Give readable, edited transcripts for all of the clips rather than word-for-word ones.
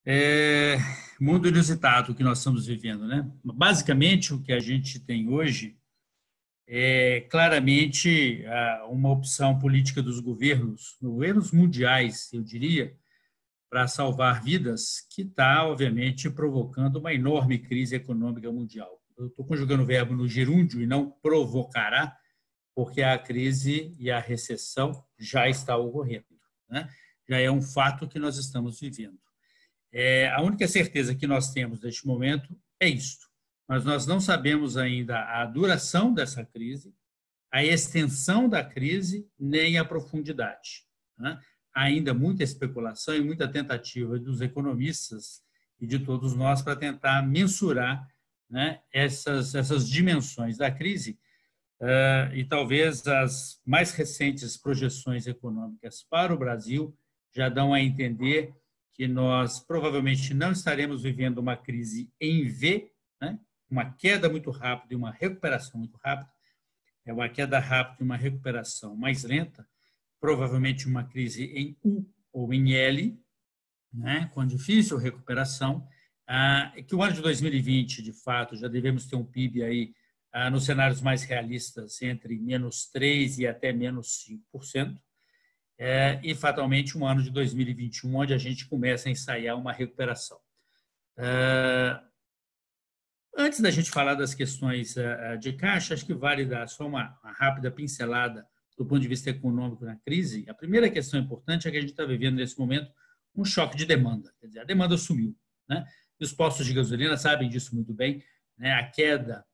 É, mundo inusitado que nós estamos vivendo, né? Basicamente, o que a gente tem hoje é claramente uma opção política dos governos mundiais, eu diria, para salvar vidas, que está, obviamente, provocando uma enorme crise econômica mundial. Eu estou conjugando o verbo no gerúndio e não provocará, porque a crise e a recessão já está ocorrendo, né? Já é um fato que nós estamos vivendo. A única certeza que nós temos neste momento é isto. Mas nós não sabemos ainda a duração dessa crise, a extensão da crise, nem a profundidade, né? Há ainda muita especulação e muita tentativa dos economistas e de todos nós para tentar mensurar, né, essas dimensões da crise. E talvez as mais recentes projeções econômicas para o Brasil já dão a entender que nós provavelmente não estaremos vivendo uma crise em V, né? Uma queda muito rápida e uma recuperação muito rápida, é uma queda rápida e uma recuperação mais lenta, provavelmente uma crise em U ou em L, né? Com difícil recuperação, que o ano de 2020, de fato, já devemos ter um PIB aí nos cenários mais realistas entre -3% e até -5%, e fatalmente um ano de 2021, onde a gente começa a ensaiar uma recuperação. Antes da gente falar das questões de caixa, acho que vale dar só uma rápida pincelada do ponto de vista econômico na crise. A primeira questão importante é que a gente está vivendo nesse momento um choque de demanda, quer dizer, a demanda sumiu, né? E os postos de gasolina sabem disso muito bem, né? A queda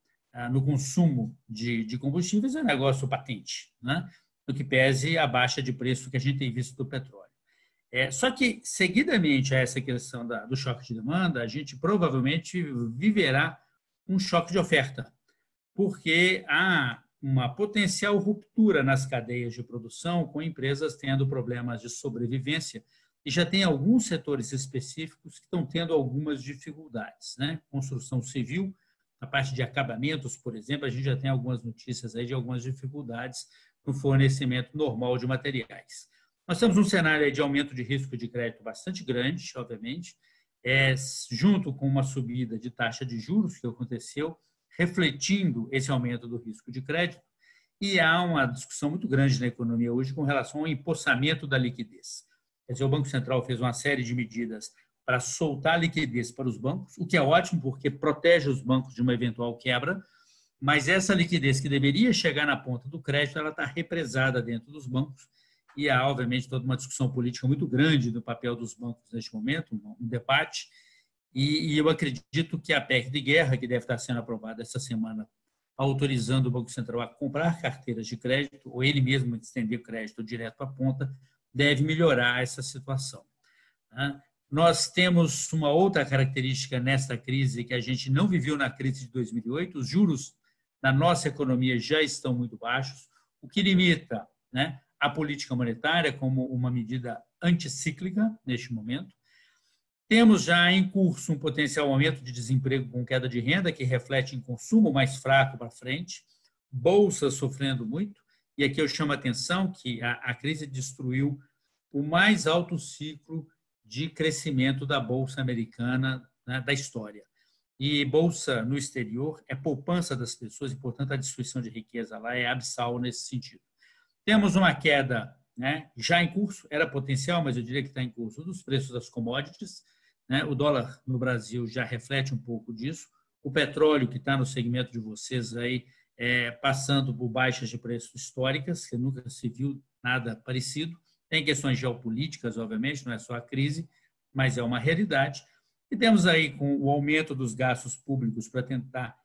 no consumo de combustíveis é um negócio patente, né? No que pese a baixa de preço que a gente tem visto do petróleo. Só que, seguidamente a essa questão do choque de demanda, a gente provavelmente viverá um choque de oferta, porque há uma potencial ruptura nas cadeias de produção, com empresas tendo problemas de sobrevivência, e já tem alguns setores específicos que estão tendo algumas dificuldades, né? Construção civil, a parte de acabamentos, por exemplo, a gente já tem algumas notícias aí de algumas dificuldades no fornecimento normal de materiais. Nós temos um cenário de aumento de risco de crédito bastante grande, obviamente, junto com uma subida de taxa de juros que aconteceu, refletindo esse aumento do risco de crédito, e há uma discussão muito grande na economia hoje com relação ao empossamento da liquidez. Quer dizer, o Banco Central fez uma série de medidas para soltar liquidez para os bancos, o que é ótimo porque protege os bancos de uma eventual quebra, mas essa liquidez que deveria chegar na ponta do crédito, ela está represada dentro dos bancos, e há, obviamente, toda uma discussão política muito grande do papel dos bancos neste momento, um debate, e eu acredito que a PEC de guerra, que deve estar sendo aprovada essa semana, autorizando o Banco Central a comprar carteiras de crédito, ou ele mesmo estender crédito direto à ponta, deve melhorar essa situação. Nós temos uma outra característica nesta crise que a gente não viveu na crise de 2008, os juros na nossa economia já estão muito baixos, o que limita, né, a política monetária como uma medida anticíclica neste momento. Temos já em curso um potencial aumento de desemprego com queda de renda, que reflete em consumo mais fraco para frente, bolsa sofrendo muito, e aqui eu chamo a atenção que a crise destruiu o mais alto ciclo de crescimento da bolsa americana, né, da história. E bolsa no exterior é poupança das pessoas e, portanto, a destruição de riqueza lá é abissal nesse sentido. Temos uma queda, né, já em curso, era potencial, mas eu diria que está em curso, dos preços das commodities, né? O dólar no Brasil já reflete um pouco disso. O petróleo, que está no segmento de vocês aí, passando por baixas de preços históricas, que nunca se viu nada parecido. Tem questões geopolíticas, obviamente, não é só a crise, mas é uma realidade. E temos aí, com o aumento dos gastos públicos para tentar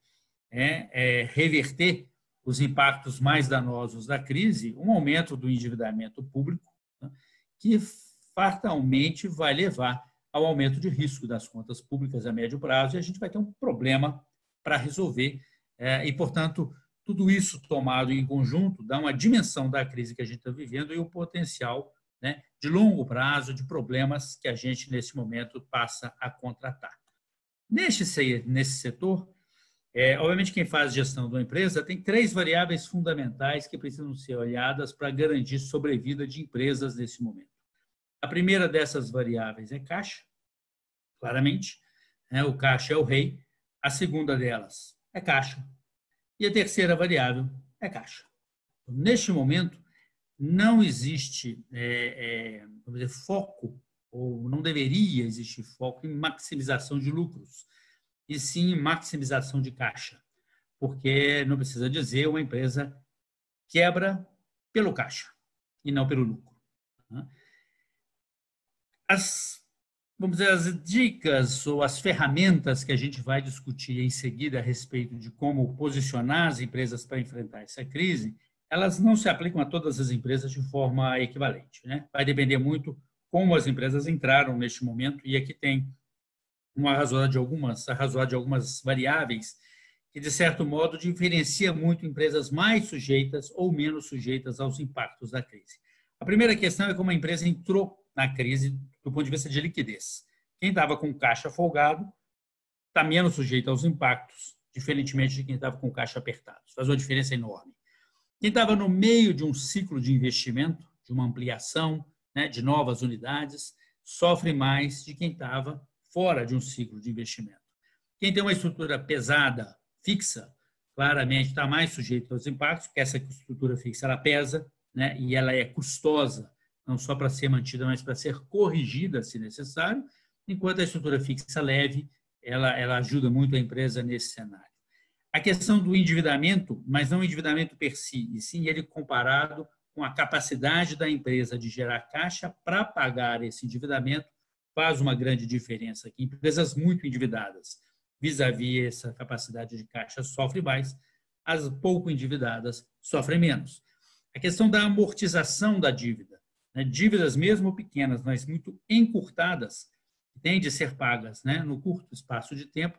reverter os impactos mais danosos da crise, um aumento do endividamento público, né, que fatalmente vai levar ao aumento de risco das contas públicas a médio prazo, e a gente vai ter um problema para resolver. E, portanto, tudo isso tomado em conjunto dá uma dimensão da crise que a gente está vivendo e o potencial, né, de longo prazo de problemas que a gente, nesse momento, passa a contratar. Nesse setor, obviamente, quem faz gestão de uma empresa tem três variáveis fundamentais que precisam ser olhadas para garantir sobrevida de empresas nesse momento. A primeira dessas variáveis é caixa, claramente, né? O caixa é o rei. A segunda delas é caixa. E a terceira variável é caixa. Neste momento, não existe vamos dizer, foco, ou não deveria existir foco em maximização de lucros, e sim em maximização de caixa, porque não precisa dizer, uma empresa quebra pelo caixa e não pelo lucro. Vamos dizer, as dicas ou as ferramentas que a gente vai discutir em seguida a respeito de como posicionar as empresas para enfrentar essa crise, elas não se aplicam a todas as empresas de forma equivalente, né? Vai depender muito como as empresas entraram neste momento, e aqui tem uma arrazoada de algumas variáveis que, de certo modo, diferencia muito empresas mais sujeitas ou menos sujeitas aos impactos da crise. A primeira questão é como a empresa entrou na crise do ponto de vista de liquidez. Quem estava com caixa folgado está menos sujeito aos impactos, diferentemente de quem estava com caixa apertado. Isso faz uma diferença enorme. Quem estava no meio de um ciclo de investimento, de uma ampliação, né, de novas unidades, sofre mais de quem estava fora de um ciclo de investimento. Quem tem uma estrutura pesada, fixa, claramente está mais sujeito aos impactos, porque essa estrutura fixa ela pesa, né, e ela é custosa, não só para ser mantida, mas para ser corrigida, se necessário, enquanto a estrutura fixa leve, ela ajuda muito a empresa nesse cenário. A questão do endividamento, mas não o endividamento per si, e sim ele comparado com a capacidade da empresa de gerar caixa para pagar esse endividamento, faz uma grande diferença aqui. Empresas muito endividadas, vis-à-vis essa capacidade de caixa, sofrem mais, as pouco endividadas sofrem menos. A questão da amortização da dívida, né? Dívidas mesmo pequenas, mas muito encurtadas, têm de ser pagas, né, no curto espaço de tempo,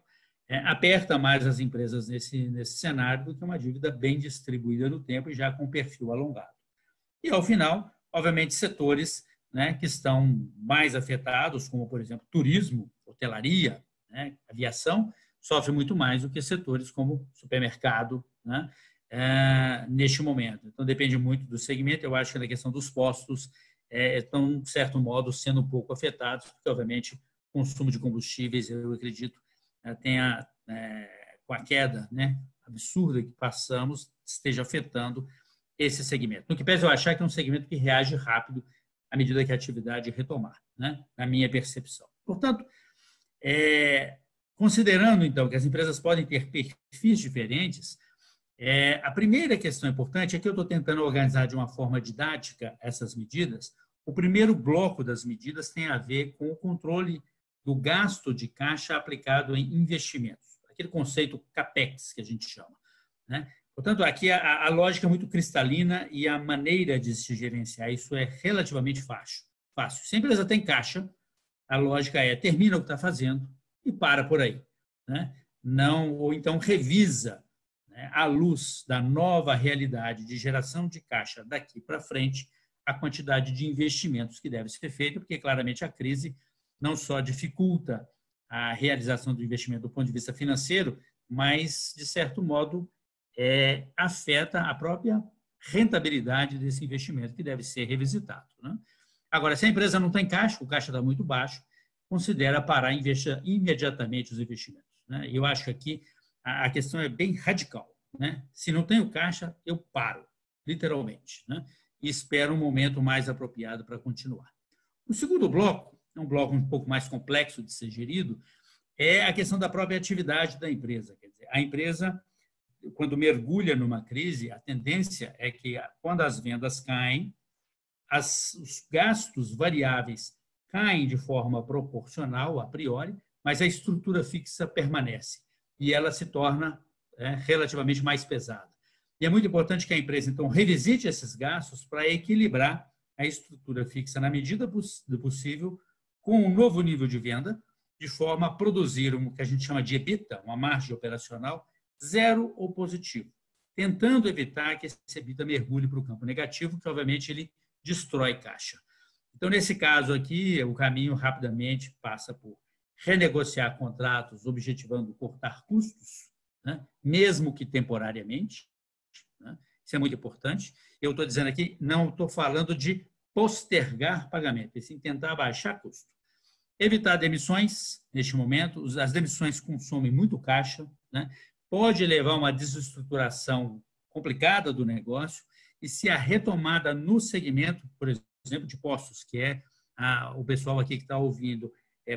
aperta mais as empresas nesse cenário do que uma dívida bem distribuída no tempo e já com perfil alongado. E, ao final, obviamente, setores, né, que estão mais afetados, como, por exemplo, turismo, hotelaria, né, aviação, sofrem muito mais do que setores como supermercado, né, neste momento. Então, depende muito do segmento. Eu acho que na questão dos postos estão, de certo modo, sendo um pouco afetados, porque, obviamente, o consumo de combustíveis, eu acredito, com a queda, né, absurda que passamos, esteja afetando esse segmento. No que pese eu achar que é um segmento que reage rápido à medida que a atividade retomar, né, na minha percepção. Portanto, considerando, então, que as empresas podem ter perfis diferentes, a primeira questão importante é que eu estou tentando organizar de uma forma didática essas medidas. O primeiro bloco das medidas tem a ver com o controle do gasto de caixa aplicado em investimentos, aquele conceito CAPEX que a gente chama, né? Portanto, aqui a lógica é muito cristalina e a maneira de se gerenciar isso é relativamente fácil. Se a empresa tem caixa, a lógica é termina o que está fazendo e para por aí, né? Não, ou então revisa, né, à luz da nova realidade de geração de caixa daqui para frente, a quantidade de investimentos que deve ser feita, porque claramente a crise não só dificulta a realização do investimento do ponto de vista financeiro, mas, de certo modo, afeta a própria rentabilidade desse investimento, que deve ser revisitado, né? Agora, se a empresa não tem caixa, o caixa está muito baixo, considera parar imediatamente os investimentos, né? Eu acho que aqui a questão é bem radical, né? Se não tenho caixa, eu paro, literalmente, né? E espero um momento mais apropriado para continuar. O segundo bloco, é um bloco um pouco mais complexo de ser gerido, é a questão da própria atividade da empresa. Quer dizer, a empresa, quando mergulha numa crise, a tendência é que, quando as vendas caem, os gastos variáveis caem de forma proporcional, a priori, mas a estrutura fixa permanece e ela se torna relativamente mais pesada. E é muito importante que a empresa, então, revisite esses gastos para equilibrar a estrutura fixa na medida do possível com um novo nível de venda, de forma a produzir o que a gente chama de EBITDA, uma margem operacional, zero ou positivo, tentando evitar que esse EBITDA mergulhe para o campo negativo, que, obviamente, ele destrói caixa. Então, nesse caso aqui, o caminho rapidamente passa por renegociar contratos, objetivando cortar custos, né, mesmo que temporariamente, né? Isso é muito importante. Eu estou dizendo aqui, não estou falando de postergar pagamento, e sim tentar baixar custo. Evitar demissões neste momento. As demissões consomem muito caixa, né? Pode levar a uma desestruturação complicada do negócio, e se a retomada no segmento, por exemplo, de postos, que é o pessoal aqui que está ouvindo,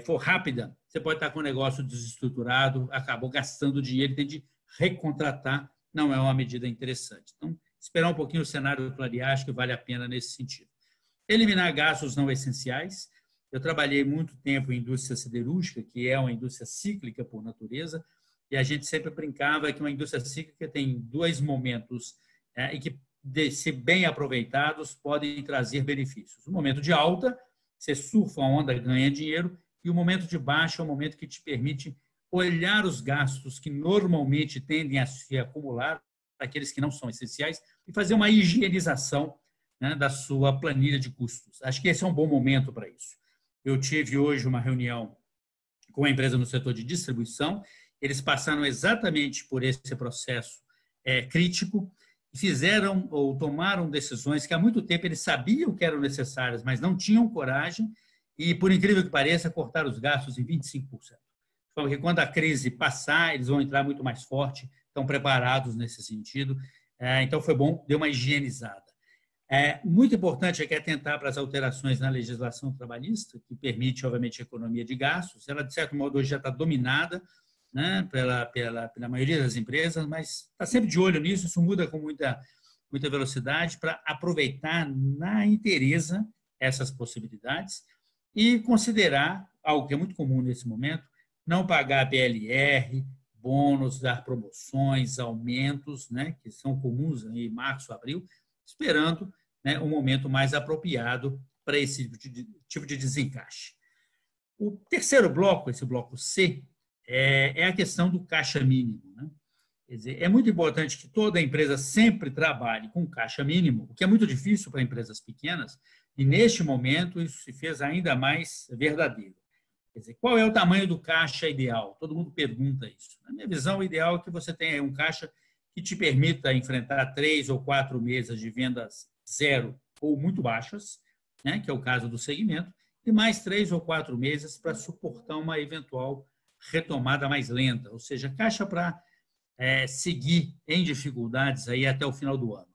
for rápida, você pode estar com o negócio desestruturado, acabou gastando dinheiro, tem de recontratar, não é uma medida interessante. Então, esperar um pouquinho o cenário clarear, acho que vale a pena nesse sentido. Eliminar gastos não essenciais. Eu trabalhei muito tempo em indústria siderúrgica, que é uma indústria cíclica por natureza, e a gente sempre brincava que uma indústria cíclica tem dois momentos e que, se bem aproveitados, podem trazer benefícios. O momento de alta, você surfa a onda, ganha dinheiro, e o momento de baixa é o momento que te permite olhar os gastos que normalmente tendem a se acumular, aqueles que não são essenciais, e fazer uma higienização, né, da sua planilha de custos. Acho que esse é um bom momento para isso. Eu tive hoje uma reunião com uma empresa no setor de distribuição, eles passaram exatamente por esse processo crítico, e fizeram ou tomaram decisões que há muito tempo eles sabiam que eram necessárias, mas não tinham coragem, e, por incrível que pareça, cortaram os gastos em 25%. Porque quando a crise passar, eles vão entrar muito mais forte, estão preparados nesse sentido. Então, foi bom, deu uma higienizada. Muito importante é que atentar para as alterações na legislação trabalhista, que permite, obviamente, a economia de gastos. Ela, de certo modo, hoje já está dominada, né, pela maioria das empresas, mas está sempre de olho nisso, isso muda com muita velocidade para aproveitar na inteireza essas possibilidades e considerar, algo que é muito comum nesse momento, não pagar PLR, bônus, dar promoções, aumentos, né, que são comuns em março, abril, esperando, né, um momento mais apropriado para esse tipo de desencaixe. O terceiro bloco, esse bloco C, é a questão do caixa mínimo, né? Quer dizer, é muito importante que toda empresa sempre trabalhe com caixa mínimo, o que é muito difícil para empresas pequenas, e neste momento isso se fez ainda mais verdadeiro. Quer dizer, qual é o tamanho do caixa ideal? Todo mundo pergunta isso. Na minha visão, o ideal é que você tenha um caixa que te permita enfrentar 3 ou 4 meses de vendas zero ou muito baixas, né, que é o caso do segmento, e mais 3 ou 4 meses para suportar uma eventual retomada mais lenta, ou seja, caixa para seguir em dificuldades aí até o final do ano.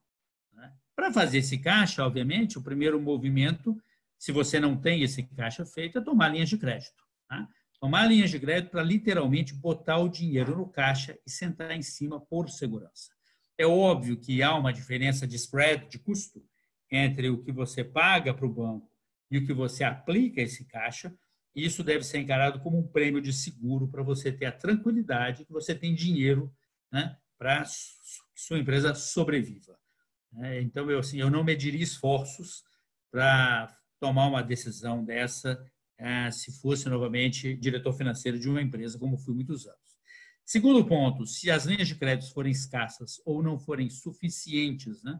Né? Para fazer esse caixa, obviamente, o primeiro movimento, se você não tem esse caixa feito, é tomar linhas de crédito. Tá? Tomar linhas de crédito para literalmente botar o dinheiro no caixa e sentar em cima por segurança. É óbvio que há uma diferença de spread, de custo, entre o que você paga para o banco e o que você aplica a esse caixa. Isso deve ser encarado como um prêmio de seguro para você ter a tranquilidade que você tem dinheiro, né, para que sua empresa sobreviva. Então, eu não mediria esforços para tomar uma decisão dessa se fosse novamente diretor financeiro de uma empresa, como fui muitos anos. Segundo ponto, se as linhas de crédito forem escassas ou não forem suficientes, né,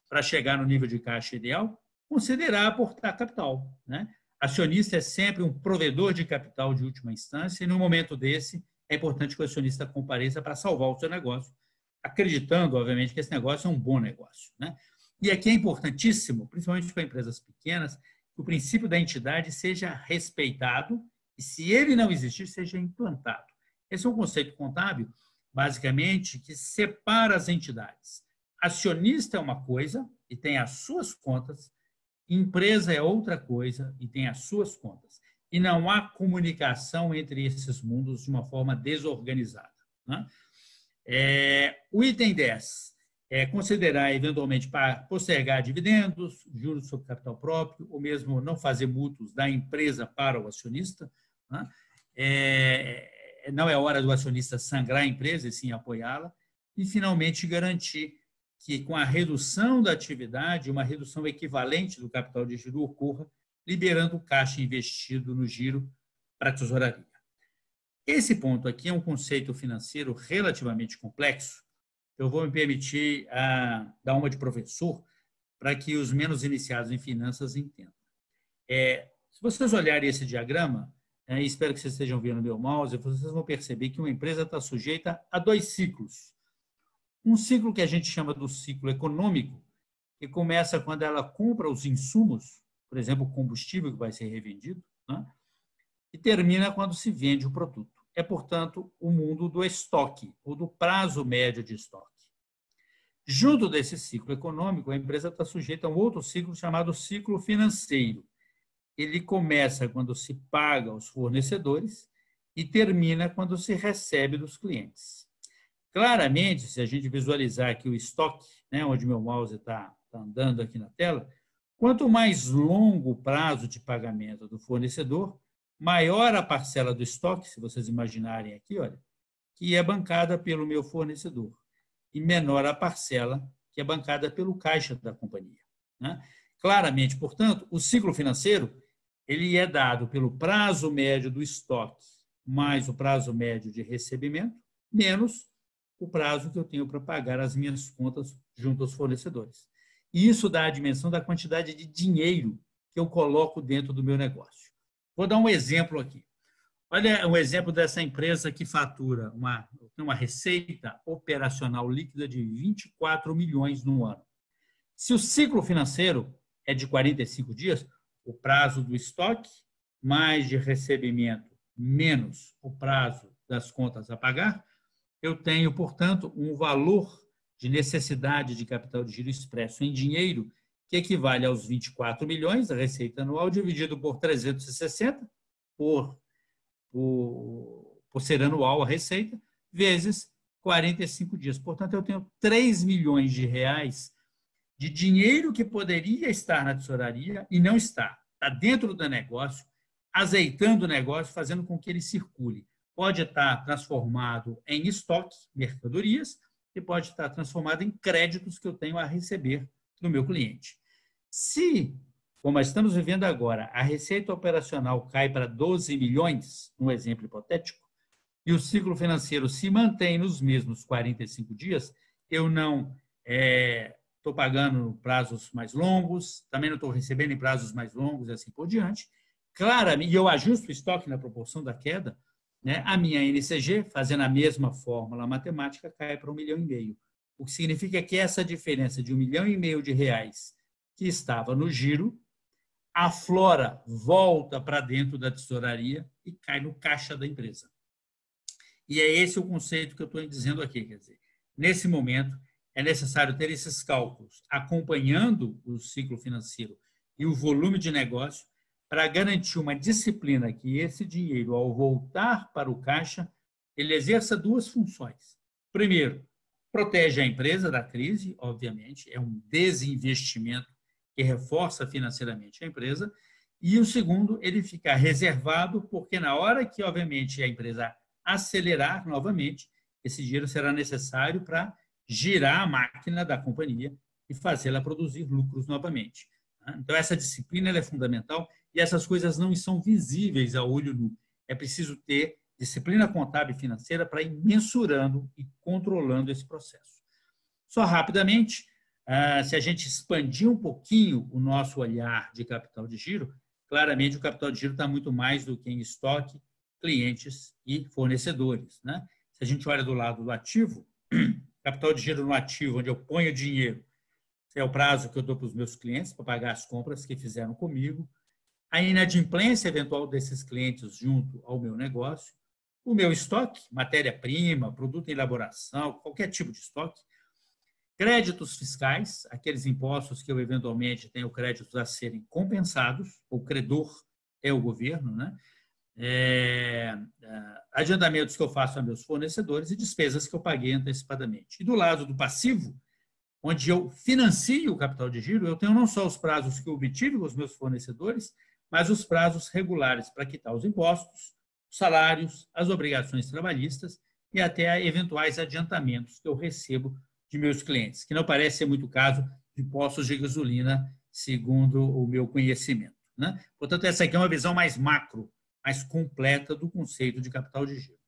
para chegar no nível de caixa ideal, considerar aportar capital. Né? Acionista é sempre um provedor de capital de última instância, e no momento desse é importante que o acionista compareça para salvar o seu negócio, acreditando, obviamente, que esse negócio é um bom negócio. Né? E aqui é importantíssimo, principalmente para empresas pequenas, que o princípio da entidade seja respeitado e, se ele não existir, seja implantado. Esse é um conceito contábil, basicamente, que separa as entidades. Acionista é uma coisa e tem as suas contas, empresa é outra coisa e tem as suas contas. E não há comunicação entre esses mundos de uma forma desorganizada. Né? O item 10 é considerar, eventualmente, para postergar dividendos, juros sobre capital próprio, ou mesmo não fazer mútuos da empresa para o acionista. Né? Não é hora do acionista sangrar a empresa, e sim apoiá-la. E, finalmente, garantir que, com a redução da atividade, uma redução equivalente do capital de giro ocorra, liberando o caixa investido no giro para a tesouraria. Esse ponto aqui é um conceito financeiro relativamente complexo. Eu vou me permitir dar uma de professor para que os menos iniciados em finanças entendam. Se vocês olharem esse diagrama, espero que vocês estejam vendo o meu mouse, vocês vão perceber que uma empresa está sujeita a 2 ciclos. Um ciclo que a gente chama do ciclo econômico, que começa quando ela compra os insumos, por exemplo, o combustível que vai ser revendido, né? e termina quando se vende o produto. É, portanto, o mundo do estoque, ou do prazo médio de estoque. Junto desse ciclo econômico, a empresa está sujeita a um outro ciclo chamado ciclo financeiro. Ele começa quando se paga aos fornecedores e termina quando se recebe dos clientes. Claramente, se a gente visualizar aqui o estoque, né, onde meu mouse está andando aqui na tela, quanto mais longo o prazo de pagamento do fornecedor, maior a parcela do estoque, se vocês imaginarem aqui, olha, que é bancada pelo meu fornecedor, e menor a parcela que é bancada pelo caixa da companhia, né? Claramente, portanto, o ciclo financeiro ele é dado pelo prazo médio do estoque mais o prazo médio de recebimento, menos o prazo que eu tenho para pagar as minhas contas junto aos fornecedores. E isso dá a dimensão da quantidade de dinheiro que eu coloco dentro do meu negócio. Vou dar um exemplo aqui. Olha um exemplo dessa empresa que fatura uma receita operacional líquida de 24 milhões no ano. Se o ciclo financeiro é de 45 dias, o prazo do estoque, mais de recebimento, menos o prazo das contas a pagar, eu tenho, portanto, um valor de necessidade de capital de giro expresso em dinheiro que equivale aos 24 milhões, a receita anual, dividido por 360, por ser anual a receita, vezes 45 dias. Portanto, eu tenho 3 milhões de reais de dinheiro que poderia estar na tesouraria e não está. Está dentro do negócio, azeitando o negócio, fazendo com que ele circule. Pode estar transformado em estoque, mercadorias, e pode estar transformado em créditos que eu tenho a receber do meu cliente. Se, como estamos vivendo agora, a receita operacional cai para 12 milhões, um exemplo hipotético, e o ciclo financeiro se mantém nos mesmos 45 dias, eu não estou pagando prazos mais longos, também não estou recebendo em prazos mais longos e assim por diante. Claramente, e eu ajusto o estoque na proporção da queda, né? A minha NCG, fazendo a mesma fórmula matemática, cai para 1,5 milhão. O que significa que essa diferença de 1,5 milhão de reais que estava no giro, aflora, volta para dentro da tesouraria e cai no caixa da empresa. E é esse o conceito que eu estou dizendo aqui. Quer dizer, nesse momento, é necessário ter esses cálculos acompanhando o ciclo financeiro e o volume de negócio para garantir uma disciplina que esse dinheiro, ao voltar para o caixa, ele exerça duas funções. Primeiro, protege a empresa da crise, obviamente, é um desinvestimento que reforça financeiramente a empresa. E o segundo, ele fica reservado, porque na hora que, obviamente, a empresa acelerar novamente, esse dinheiro será necessário para girar a máquina da companhia e fazê-la produzir lucros novamente. Então, essa disciplina é fundamental e essas coisas não são visíveis a olho nu. É preciso ter disciplina contábil e financeira para ir mensurando e controlando esse processo. Só rapidamente, se a gente expandir um pouquinho o nosso olhar de capital de giro, claramente o capital de giro está muito mais do que em estoque, clientes e fornecedores, né? Se a gente olha do lado do ativo, capital de giro no ativo, onde eu ponho dinheiro, é o prazo que eu dou para os meus clientes para pagar as compras que fizeram comigo, a inadimplência eventual desses clientes junto ao meu negócio, o meu estoque, matéria-prima, produto em elaboração, qualquer tipo de estoque, créditos fiscais, aqueles impostos que eu eventualmente tenho créditos a serem compensados, o credor é o governo, né? Adiantamentos que eu faço a meus fornecedores e despesas que eu paguei antecipadamente. E do lado do passivo, onde eu financio o capital de giro, eu tenho não só os prazos que eu obtive com os meus fornecedores, mas os prazos regulares para quitar os impostos, os salários, as obrigações trabalhistas e até eventuais adiantamentos que eu recebo de meus clientes, que não parece ser muito caso de postos de gasolina, segundo o meu conhecimento, né? Portanto, essa aqui é uma visão mais macro, mais completa do conceito de capital de giro.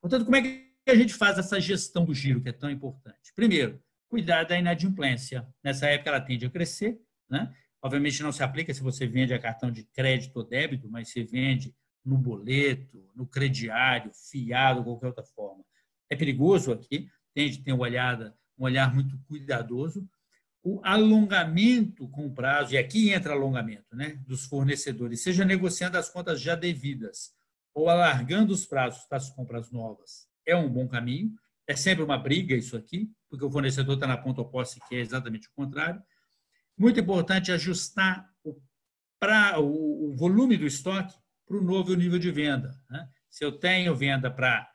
Portanto, como é que a gente faz essa gestão do giro, que é tão importante? Primeiro, cuidar da inadimplência. Nessa época, ela tende a crescer, né? Obviamente, não se aplica se você vende a cartão de crédito ou débito, mas se vende no boleto, no crediário, fiado, qualquer outra forma. É perigoso aqui, tende a ter um olhar muito cuidadoso. O alongamento com prazo, e aqui entra alongamento, né, dos fornecedores, seja negociando as contas já devidas ou alargando os prazos das compras novas é um bom caminho. É sempre uma briga isso aqui, porque o fornecedor está na ponta oposta, que é exatamente o contrário. Muito importante ajustar o volume do estoque para o novo nível de venda. Né? Se eu tenho venda para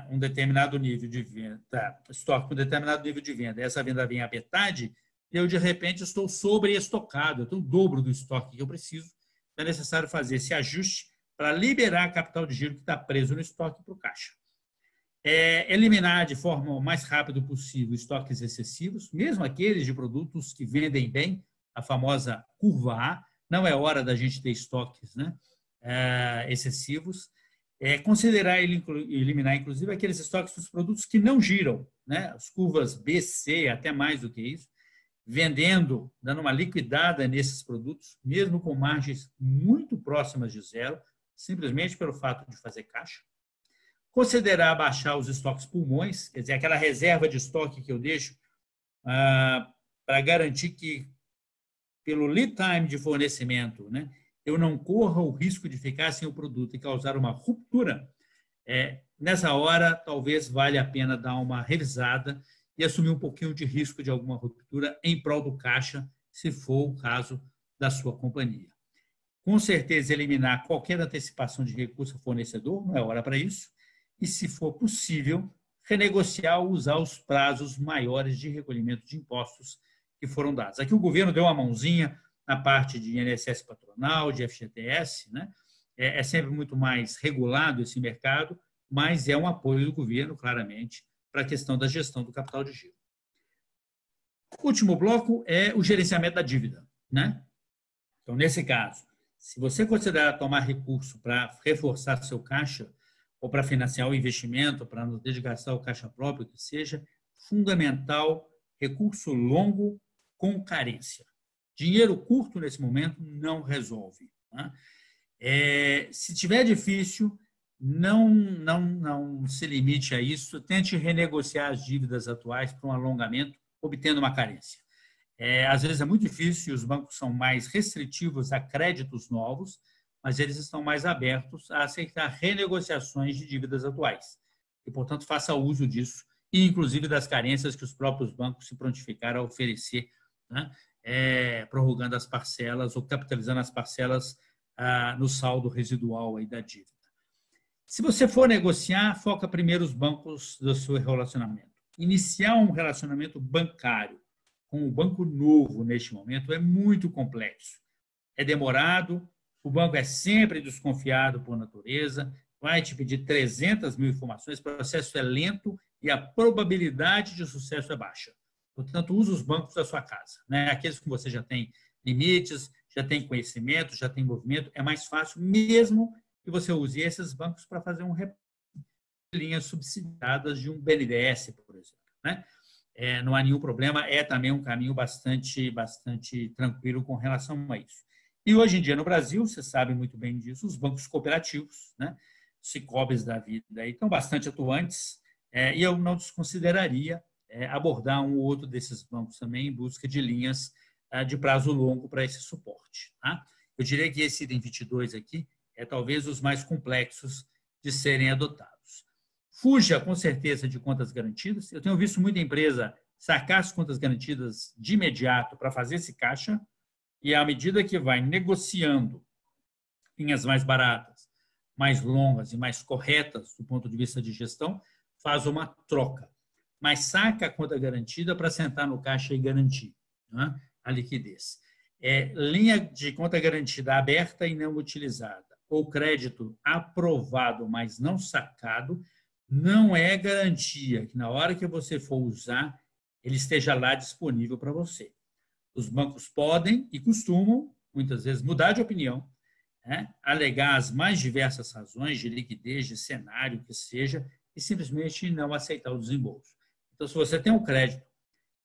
um determinado nível de venda, estoque com um determinado nível de venda, e essa venda vem à metade, eu, de repente, estou sobreestocado, eu tenho o dobro do estoque que eu preciso. Então, é necessário fazer esse ajuste para liberar capital de giro que está preso no estoque para o caixa. Eliminar de forma o mais rápido possível estoques excessivos, mesmo aqueles de produtos que vendem bem, a famosa curva A. Não é hora da gente ter estoques, né, excessivos. Considerar eliminar, inclusive, aqueles estoques dos produtos que não giram, né, as curvas B, C, até mais do que isso, vendendo, dando uma liquidada nesses produtos, mesmo com margens muito próximas de zero, simplesmente pelo fato de fazer caixa. Considerar baixar os estoques pulmões, quer dizer, aquela reserva de estoque que eu deixo para garantir que, pelo lead time de fornecimento, né, eu não corra o risco de ficar sem o produto e causar uma ruptura. Nessa hora, talvez valha a pena dar uma revisada e assumir um pouquinho de risco de alguma ruptura em prol do caixa, se for o caso da sua companhia. Com certeza, eliminar qualquer antecipação de recurso ao fornecedor, não é hora para isso. E, se for possível, renegociar ou usar os prazos maiores de recolhimento de impostos que foram dados. Aqui o governo deu uma mãozinha na parte de INSS patronal, de FGTS, né? É sempre muito mais regulado esse mercado, mas é um apoio do governo, claramente, para a questão da gestão do capital de giro. O último bloco é o gerenciamento da dívida, né? Então, nesse caso, se você considerar tomar recurso para reforçar seu caixa, ou para financiar o investimento, para nos dedicar ao caixa próprio, que seja, fundamental recurso longo com carência. Dinheiro curto, nesse momento, não resolve. Tá? Se tiver difícil, não se limite a isso, tente renegociar as dívidas atuais para um alongamento, obtendo uma carência. Às vezes é muito difícil e os bancos são mais restritivos a créditos novos, mas eles estão mais abertos a aceitar renegociações de dívidas atuais. E, portanto, faça uso disso, e inclusive das carências que os próprios bancos se prontificaram a oferecer, né? Prorrogando as parcelas ou capitalizando as parcelas no saldo residual aí da dívida. Se você for negociar, foca primeiro os bancos do seu relacionamento. Iniciar um relacionamento bancário com um banco novo neste momento é muito complexo. É demorado, o banco é sempre desconfiado por natureza, vai te pedir 300 mil informações, o processo é lento e a probabilidade de sucesso é baixa. Portanto, use os bancos da sua casa, né? Aqueles que você já tem limites, já tem conhecimento, já tem movimento, é mais fácil mesmo que você use esses bancos para fazer um reparo de linhas subsidiadas de um BNDES, por exemplo, né? Não há nenhum problema, é também um caminho bastante tranquilo com relação a isso. E hoje em dia no Brasil, você sabe muito bem disso, os bancos cooperativos, né, Sicobs da vida, estão bastante atuantes, e eu não desconsideraria abordar um ou outro desses bancos também em busca de linhas de prazo longo para esse suporte. Tá? Eu diria que esse item 22 aqui é talvez os mais complexos de serem adotados. Fuja, com certeza, de contas garantidas. Eu tenho visto muita empresa sacar as contas garantidas de imediato para fazer esse caixa, e à medida que vai negociando linhas mais baratas, mais longas e mais corretas do ponto de vista de gestão, faz uma troca. Mas saca a conta garantida para sentar no caixa e garantir, né, a liquidez. Linha de conta garantida aberta e não utilizada, ou crédito aprovado, mas não sacado, não é garantia que na hora que você for usar, ele esteja lá disponível para você. Os bancos podem e costumam, muitas vezes, mudar de opinião, né? Alegar as mais diversas razões de liquidez, de cenário, que seja, e simplesmente não aceitar o desembolso. Então, se você tem um crédito,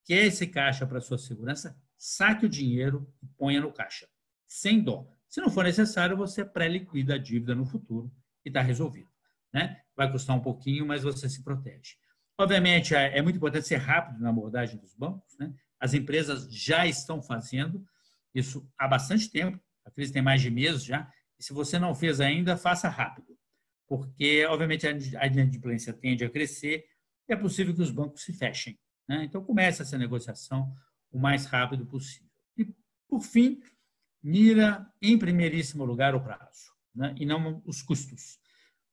quer esse caixa para sua segurança, saque o dinheiro e ponha no caixa, sem dó. Se não for necessário, você pré-liquida a dívida no futuro e está resolvido. Né? Vai custar um pouquinho, mas você se protege. Obviamente, é muito importante ser rápido na abordagem dos bancos, né? As empresas já estão fazendo isso há bastante tempo, a crise tem mais de meses já, e se você não fez ainda, faça rápido. porque, obviamente, a inadimplência tende a crescer e é possível que os bancos se fechem, né? Então, comece essa negociação o mais rápido possível. E, por fim, mira, em primeiríssimo lugar, o prazo, né? E não os custos.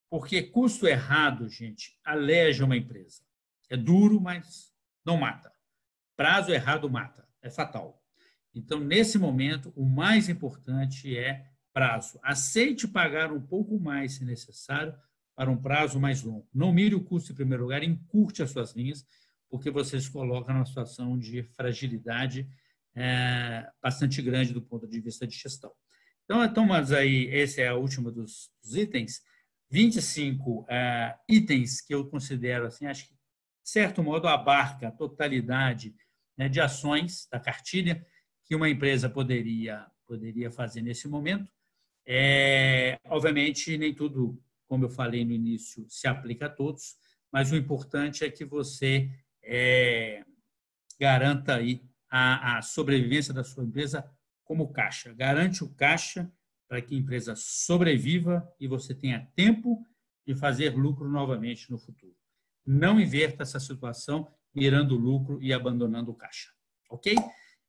Porque custo errado, gente, aleja uma empresa. É duro, mas não mata. Prazo errado mata, é fatal. Então, nesse momento, o mais importante é prazo. Aceite pagar um pouco mais, se necessário, para um prazo mais longo. Não mire o custo em primeiro lugar, encurte as suas linhas, porque você se coloca numa situação de fragilidade bastante grande do ponto de vista de gestão. Então, mas aí, esse é a última dos itens. 25 itens que eu considero, assim, acho que, de certo modo, abarca a totalidade, né, de ações da cartilha que uma empresa poderia fazer nesse momento. Obviamente, nem tudo, como eu falei no início, se aplica a todos, mas o importante é que você garanta aí a sobrevivência da sua empresa como caixa. Garante o caixa para que a empresa sobreviva e você tenha tempo de fazer lucro novamente no futuro. Não inverta essa situação mirando o lucro e abandonando o caixa. Ok?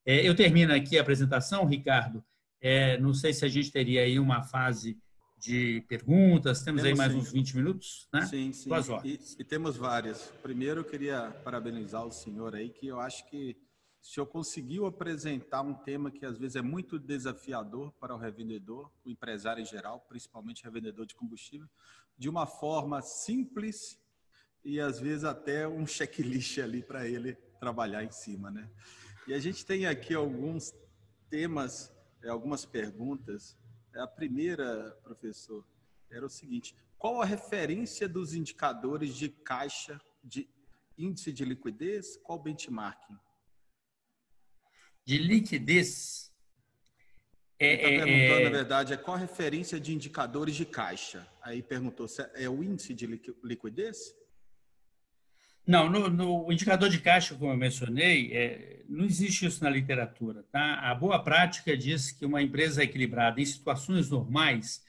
Eu termino aqui a apresentação, Ricardo. Não sei se a gente teria aí uma fase de perguntas. Temos aí mais uns 20 minutos, né? Sim, sim. E temos várias. Primeiro, eu queria parabenizar o senhor aí, que eu acho que o senhor conseguiu apresentar um tema que às vezes é muito desafiador para o revendedor, o empresário em geral, principalmente o revendedor de combustível, de uma forma simples e às vezes até um checklist ali para ele trabalhar em cima, né? E a gente tem aqui alguns temas, algumas perguntas. A primeira, professor, era o seguinte: qual a referência dos indicadores de caixa, de índice de liquidez? Qual benchmarking? De liquidez? Ele está perguntando, na verdade, qual a referência de indicadores de caixa? Aí perguntou, é o índice de liquidez? Não, no indicador de caixa, como eu mencionei, não existe isso na literatura. Tá? A boa prática diz que uma empresa equilibrada, em situações normais,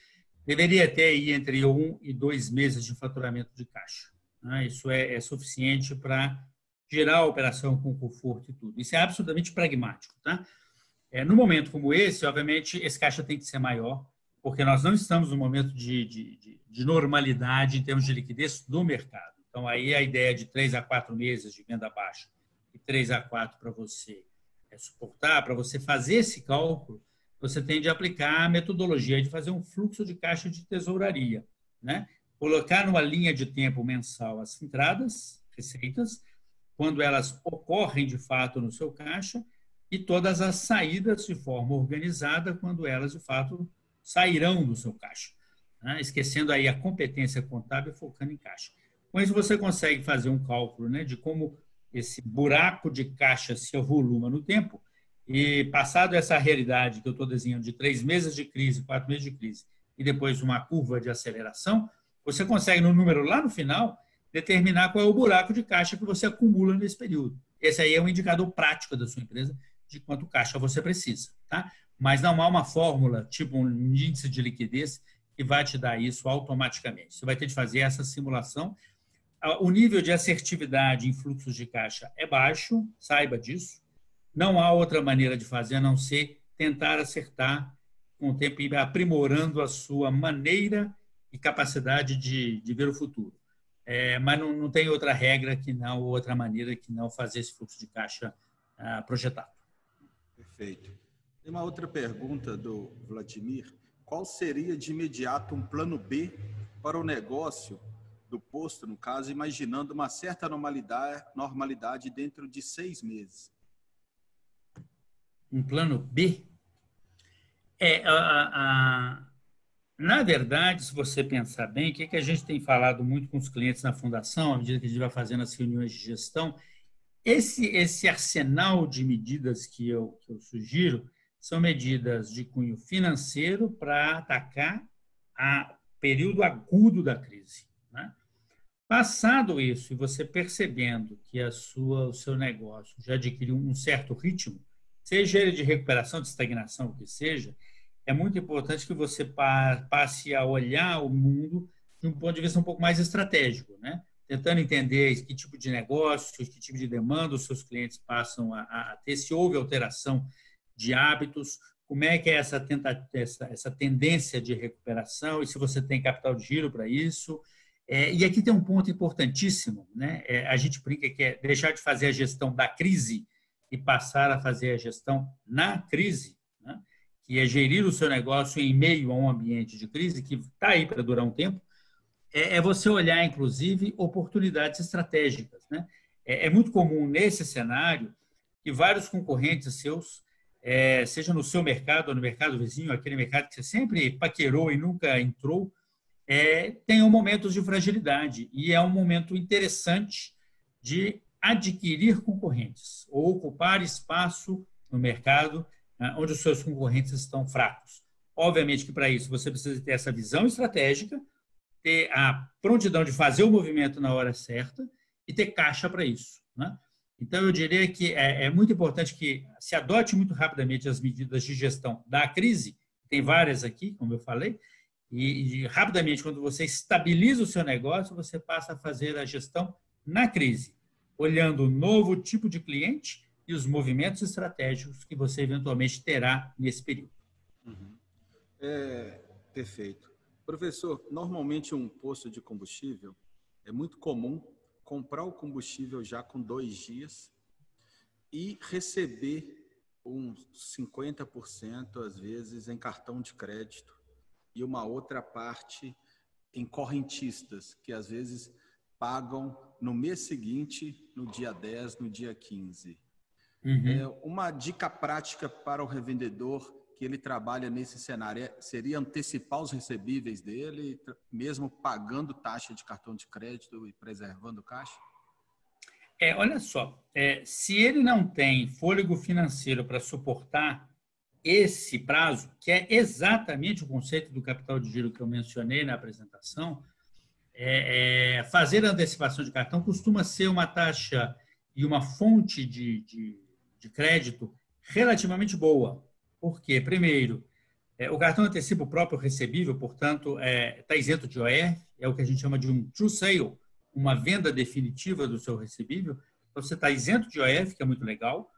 deveria ter aí entre 1 e 2 meses de faturamento de caixa. Né? Isso é suficiente para gerar a operação com conforto e tudo. Isso é absolutamente pragmático. Tá? No momento como esse, obviamente, esse caixa tem que ser maior, porque nós não estamos no momento de normalidade em termos de liquidez do mercado. Então, aí a ideia de 3 a 4 meses de venda baixa e 3 a 4 para você suportar, para você fazer esse cálculo, você tem de aplicar a metodologia de fazer um fluxo de caixa de tesouraria, né? Colocar numa linha de tempo mensal as entradas, receitas, quando elas ocorrem de fato no seu caixa, e todas as saídas de forma organizada quando elas de fato sairão do seu caixa, né? Esquecendo aí a competência contábil e focando em caixa. Com isso, você consegue fazer um cálculo, né, de como esse buraco de caixa se avoluma no tempo e, passado essa realidade que eu estou desenhando de 3 meses de crise, 4 meses de crise e depois uma curva de aceleração, você consegue, no número lá no final, determinar qual é o buraco de caixa que você acumula nesse período. Esse aí é um indicador prático da sua empresa de quanto caixa você precisa. Tá? Mas não há uma fórmula, tipo um índice de liquidez, que vai te dar isso automaticamente. Você vai ter de fazer essa simulação. O nível de assertividade em fluxos de caixa é baixo, saiba disso. Não há outra maneira de fazer a não ser tentar acertar com o tempo e ir aprimorando a sua maneira e capacidade de ver o futuro. Mas não tem outra regra que não, outra maneira que não fazer esse fluxo de caixa projetado. Perfeito. Tem uma outra pergunta do Vladimir. Qual seria de imediato um plano B para o negócio do posto, no caso, imaginando uma certa normalidade dentro de 6 meses? Um plano B? Na verdade, se você pensar bem, o que a gente tem falado muito com os clientes na fundação, à medida que a gente vai fazendo as reuniões de gestão, esse arsenal de medidas que eu sugiro são medidas de cunho financeiro para atacar o período agudo da crise, né? Passado isso, e você percebendo que o seu negócio já adquiriu um certo ritmo, seja ele de recuperação, de estagnação, o que seja, é muito importante que você passe a olhar o mundo de de um ponto de vista um pouco mais estratégico, né? Tentando entender que tipo de negócio, que tipo de demanda os seus clientes passam a ter, se houve alteração de hábitos, como é que é essa tendência de recuperação e se você tem capital de giro para isso. E aqui tem um ponto importantíssimo, né? A gente brinca que é deixar de fazer a gestão da crise e passar a fazer a gestão na crise, né? Que é gerir o seu negócio em meio a um ambiente de crise que está aí para durar um tempo. É você olhar, inclusive, oportunidades estratégicas, né? É muito comum nesse cenário que vários concorrentes seus, seja no seu mercado ou no mercado vizinho, aquele mercado que você sempre paquerou e nunca entrou, tenham momentos de fragilidade. E é um momento interessante de adquirir concorrentes ou ocupar espaço no mercado onde os seus concorrentes estão fracos. Obviamente que para isso você precisa ter essa visão estratégica, ter a prontidão de fazer o movimento na hora certa e ter caixa para isso, né? Então, eu diria que é muito importante que se adote muito rapidamente as medidas de gestão da crise, tem várias aqui, como eu falei, e rapidamente, quando você estabiliza o seu negócio, você passa a fazer a gestão na crise, olhando o novo tipo de cliente e os movimentos estratégicos que você eventualmente terá nesse período. Uhum. Perfeito. Professor, normalmente um posto de combustível é muito comum comprar o combustível já com 2 dias e receber uns 50%, às vezes, em cartão de crédito e uma outra parte em correntistas, que às vezes pagam no mês seguinte, no dia 10, no dia 15. Uhum. Uma dica prática para o revendedor que ele trabalha nesse cenário seria antecipar os recebíveis dele, mesmo pagando taxa de cartão de crédito e preservando caixa? Olha só, se ele não tem fôlego financeiro para suportar esse prazo, que é exatamente o conceito do capital de giro que eu mencionei na apresentação, fazer a antecipação de cartão costuma ser uma taxa e uma fonte de crédito relativamente boa. Por quê? Primeiro, o cartão antecipa o próprio recebível, portanto, está isento de OR, é o que a gente chama de um true sale, uma venda definitiva do seu recebível. Então, você está isento de OR, que é muito legal.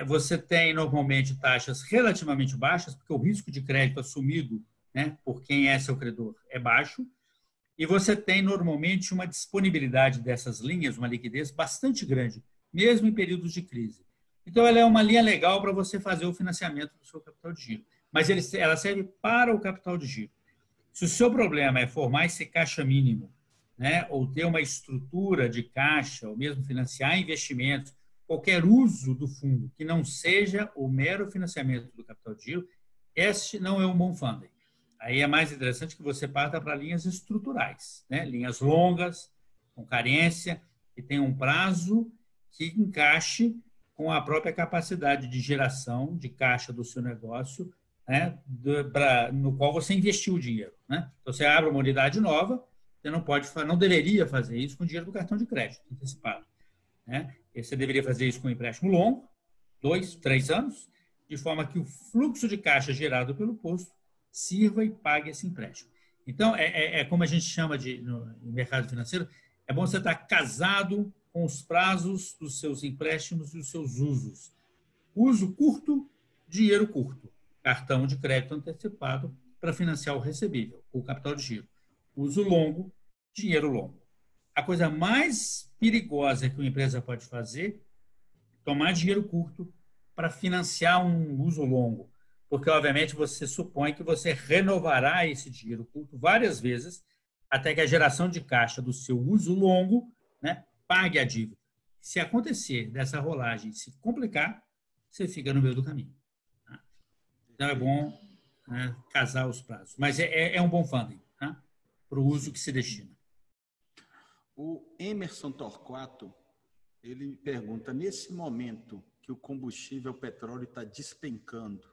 Você tem, normalmente, taxas relativamente baixas, porque o risco de crédito assumido, né, por quem é seu credor é baixo. E você tem, normalmente, uma disponibilidade dessas linhas, uma liquidez bastante grande, mesmo em períodos de crise. Então, ela é uma linha legal para você fazer o financiamento do seu capital de giro. Mas ela serve para o capital de giro. Se o seu problema é formar esse caixa mínimo, né, ou ter uma estrutura de caixa, ou mesmo financiar investimentos, qualquer uso do fundo que não seja o mero financiamento do capital de giro, este não é um bom funding. Aí é mais interessante que você parta para linhas estruturais, né? Linhas longas, com carência, que tenham um prazo que encaixe com a própria capacidade de geração de caixa do seu negócio, né? No qual você investiu o dinheiro, né? Então, você abre uma unidade nova, você não deveria fazer isso com o dinheiro do cartão de crédito antecipado, né? Você deveria fazer isso com um empréstimo longo, 2, 3 anos, de forma que o fluxo de caixa gerado pelo posto sirva e pague esse empréstimo. Então, como a gente chama no mercado financeiro, é bom você estar casado com os prazos dos seus empréstimos e os seus usos. Uso curto, dinheiro curto. Cartão de crédito antecipado para financiar o recebível, o capital de giro. Uso longo, dinheiro longo. A coisa mais perigosa que uma empresa pode fazer é tomar dinheiro curto para financiar um uso longo, porque, obviamente, você supõe que você renovará esse dinheiro curto várias vezes até que a geração de caixa do seu uso longo, né, pague a dívida. Se acontecer dessa rolagem se complicar, você fica no meio do caminho. Tá? Então, é bom, né, casar os prazos. Mas é um bom funding, tá? Para o uso que se destina. O Emerson Torquato, ele pergunta, nesse momento que o combustível, o petróleo está despencando,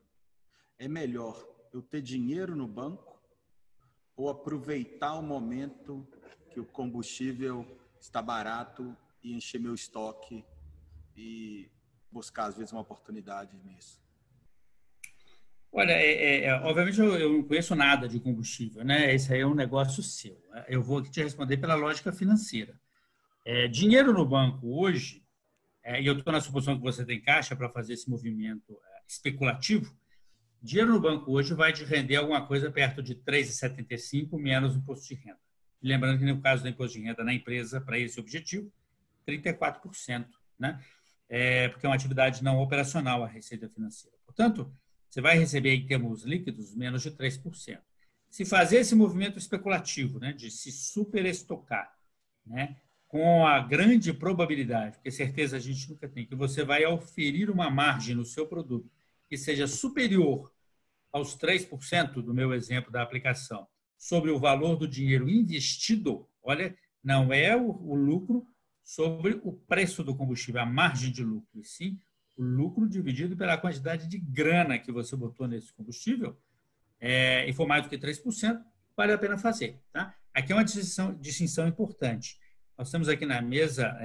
é melhor eu ter dinheiro no banco ou aproveitar o momento que o combustível está barato e encher meu estoque e buscar, às vezes, uma oportunidade nisso? Olha, obviamente eu não conheço nada de combustível, né? Esse aí é um negócio seu. Eu vou aqui te responder pela lógica financeira. Dinheiro no banco hoje, e eu estou na suposição que você tem caixa para fazer esse movimento especulativo, dinheiro no banco hoje vai te render alguma coisa perto de 3,75 menos o imposto de renda. Lembrando que no caso do imposto de renda na empresa, para esse objetivo, 34%, né? Porque é uma atividade não operacional a receita financeira. Portanto, você vai receber em termos líquidos menos de 3%. Se fazer esse movimento especulativo, né, de se superestocar, né, com a grande probabilidade, porque certeza a gente nunca tem, que você vai oferir uma margem no seu produto que seja superior aos 3% do meu exemplo da aplicação, sobre o valor do dinheiro investido, olha, não é o lucro sobre o preço do combustível, a margem de lucro, e sim o lucro dividido pela quantidade de grana que você botou nesse combustível, e for mais do que 3%, vale a pena fazer. Tá? Aqui é uma distinção importante. Nós temos aqui na mesa,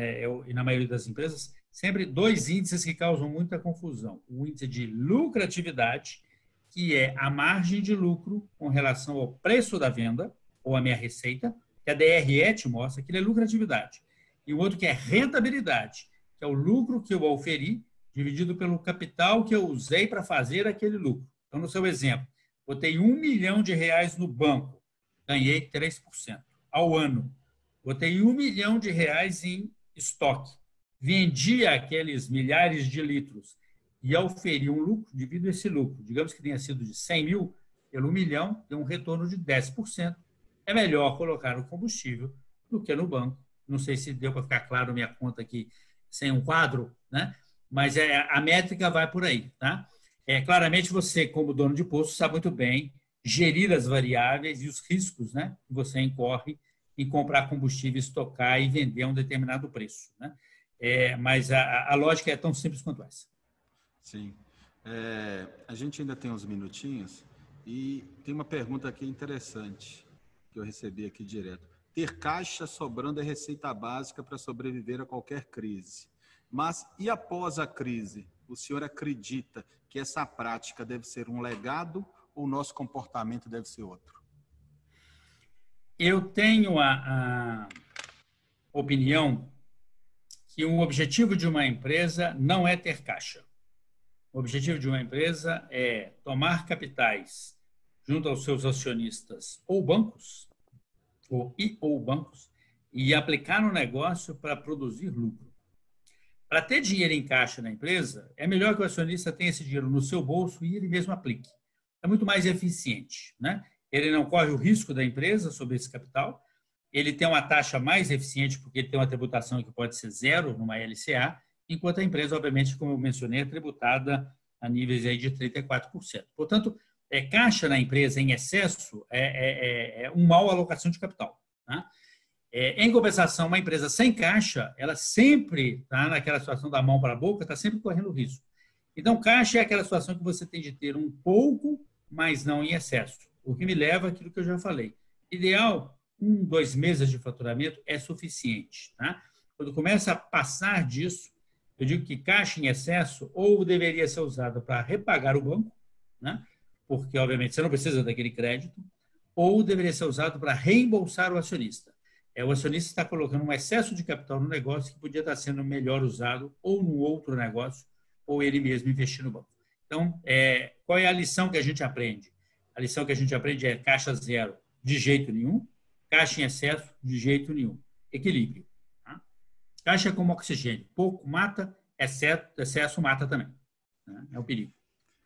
e na maioria das empresas, sempre dois índices que causam muita confusão. O índice de lucratividade, que é a margem de lucro com relação ao preço da venda, ou a minha receita, que a DRE te mostra que ele é lucratividade. E o outro que é rentabilidade, que é o lucro que eu oferi, dividido pelo capital que eu usei para fazer aquele lucro. Então, no seu exemplo, botei R$ 1 milhão no banco, ganhei 3% ao ano. Botei R$ 1 milhão em estoque, vendi aqueles milhares de litros e oferi um lucro, divido esse lucro, digamos que tenha sido de 100 mil, pelo 1 milhão, tem um retorno de 10%. É melhor colocar no combustível do que no banco. Não sei se deu para ficar claro minha conta aqui sem um quadro, né? Mas a métrica vai por aí, tá? Claramente você, como dono de posto, sabe muito bem gerir as variáveis e os riscos, né, que você incorre em comprar combustível, estocar e vender a um determinado preço, né? Mas a lógica é tão simples quanto essa. Sim. A gente ainda tem uns minutinhos e tem uma pergunta aqui interessante que eu recebi aqui direto. Ter caixa sobrando é receita básica para sobreviver a qualquer crise. Mas e após a crise? O senhor acredita que essa prática deve ser um legado ou o nosso comportamento deve ser outro? Eu tenho a opinião que o objetivo de uma empresa não é ter caixa. O objetivo de uma empresa é tomar capitais junto aos seus acionistas ou bancos, ou bancos, e aplicar no negócio para produzir lucro. Para ter dinheiro em caixa na empresa, é melhor que o acionista tenha esse dinheiro no seu bolso e ele mesmo aplique. É muito mais eficiente, né? Ele não corre o risco da empresa sobre esse capital, ele tem uma taxa mais eficiente porque ele tem uma tributação que pode ser zero numa LCA, enquanto a empresa, obviamente, como eu mencionei, é tributada a níveis aí de 34%. Portanto, caixa na empresa em excesso é uma mal alocação de capital. Tá? Em compensação, uma empresa sem caixa, ela sempre está naquela situação da mão para a boca, está sempre correndo risco. Então, caixa é aquela situação que você tem de ter um pouco, mas não em excesso. O que me leva àquilo que eu já falei. Ideal, 2 meses de faturamento é suficiente. Tá? Quando começa a passar disso, eu digo que caixa em excesso ou deveria ser usada para repagar o banco, né? Porque, obviamente, você não precisa daquele crédito, ou deveria ser usado para reembolsar o acionista. O acionista está colocando um excesso de capital no negócio que podia estar sendo melhor usado ou no outro negócio, ou ele mesmo investir no banco. Então, qual é a lição que a gente aprende? A lição que a gente aprende é caixa zero, de jeito nenhum, caixa em excesso, de jeito nenhum. Equilíbrio. Tá? Caixa é como oxigênio. Pouco mata, excesso mata também. Né? É o perigo.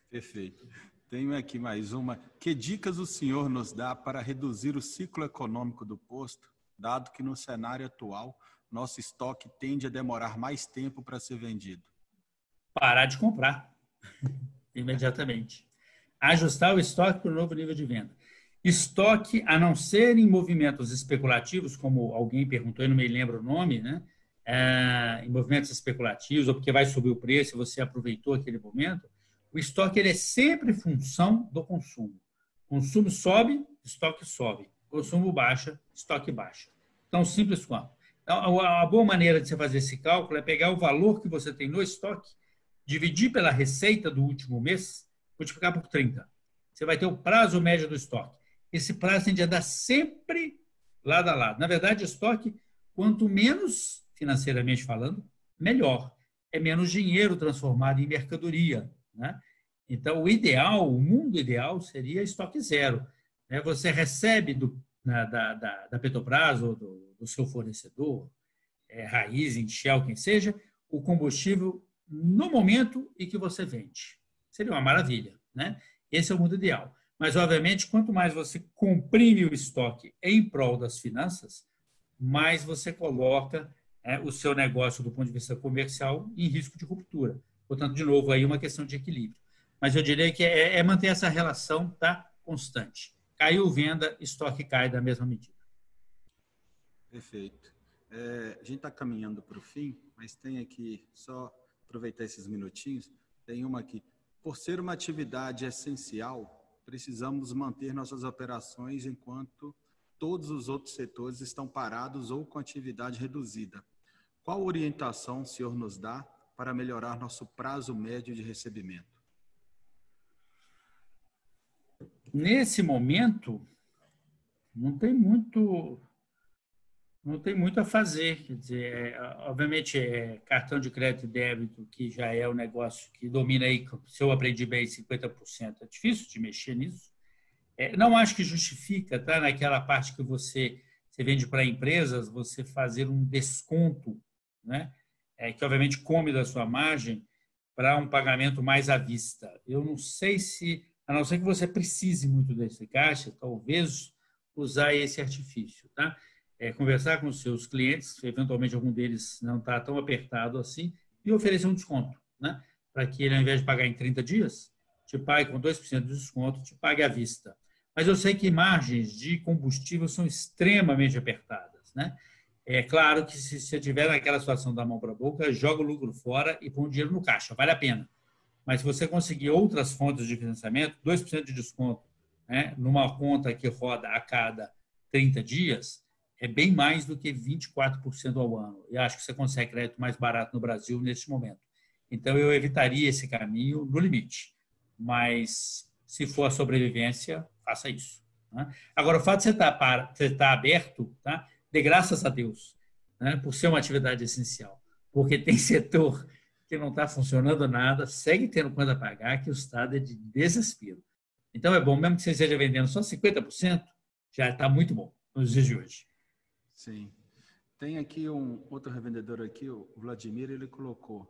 Perfeito. Tenho aqui mais uma. Que dicas o senhor nos dá para reduzir o ciclo econômico do posto, dado que no cenário atual nosso estoque tende a demorar mais tempo para ser vendido? Parar de comprar imediatamente. Ajustar o estoque para o novo nível de venda. Estoque, a não ser em movimentos especulativos, como alguém perguntou, eu não me lembro o nome, né? Em movimentos especulativos, ou porque vai subir o preço e você aproveitou aquele momento, o estoque ele é sempre função do consumo. Consumo sobe, estoque sobe. Consumo baixa, estoque baixa. Tão simples quanto. Então, a boa maneira de você fazer esse cálculo é pegar o valor que você tem no estoque, dividir pela receita do último mês, multiplicar por 30. Você vai ter o prazo médio do estoque. Esse prazo tende a dar sempre lado a lado. Na verdade, estoque, quanto menos, financeiramente falando, melhor. É menos dinheiro transformado em mercadoria, né? Então, o ideal, o mundo ideal seria estoque zero. Né? Você recebe da Petrobras ou do seu fornecedor, Raízen, Shell, quem seja, o combustível no momento em que você vende. Seria uma maravilha, né? Esse é o mundo ideal. Mas, obviamente, quanto mais você comprime o estoque em prol das finanças, mais você coloca o seu negócio, do ponto de vista comercial, em risco de ruptura. Portanto, de novo, aí uma questão de equilíbrio. Mas eu diria que é manter essa relação, tá, constante. Caiu venda, estoque cai da mesma medida. Perfeito. A gente está caminhando para o fim, mas tem aqui, só aproveitar esses minutinhos, tem uma aqui. Por ser uma atividade essencial, precisamos manter nossas operações enquanto todos os outros setores estão parados ou com atividade reduzida. Qual orientação o senhor nos dá para melhorar nosso prazo médio de recebimento? Nesse momento, não tem muito a fazer. Quer dizer, obviamente, cartão de crédito e débito, que já é o negócio que domina aí, se eu aprendi bem, 50%. É difícil de mexer nisso. Não acho que justifica, tá? Naquela parte que você vende para empresas, você fazer um desconto, né? Que obviamente come da sua margem para um pagamento mais à vista. Eu não sei se, a não ser que você precise muito desse caixa, talvez usar esse artifício, tá? Conversar com os seus clientes, eventualmente algum deles não está tão apertado assim, e oferecer um desconto, né? Para que ele, ao invés de pagar em 30 dias, te pague com 2% de desconto, te pague à vista. Mas eu sei que margens de combustível são extremamente apertadas, né? É claro que se você estiver naquela situação da mão para a boca, joga o lucro fora e põe o dinheiro no caixa, vale a pena. Mas se você conseguir outras fontes de financiamento, 2% de desconto, né, numa conta que roda a cada 30 dias, é bem mais do que 24% ao ano. E acho que você consegue crédito mais barato no Brasil neste momento. Então, eu evitaria esse caminho no limite. Mas, se for a sobrevivência, faça isso. Né? Agora, o fato de você estar aberto, tá? Dê graças a Deus, né? Por ser uma atividade essencial. Porque tem setor que não está funcionando nada, segue tendo conta a pagar, que o estado é de desespero. Então, é bom, mesmo que você esteja vendendo só 50%, já está muito bom nos dias de hoje. Sim. Tem aqui um outro revendedor aqui, o Vladimir, ele colocou: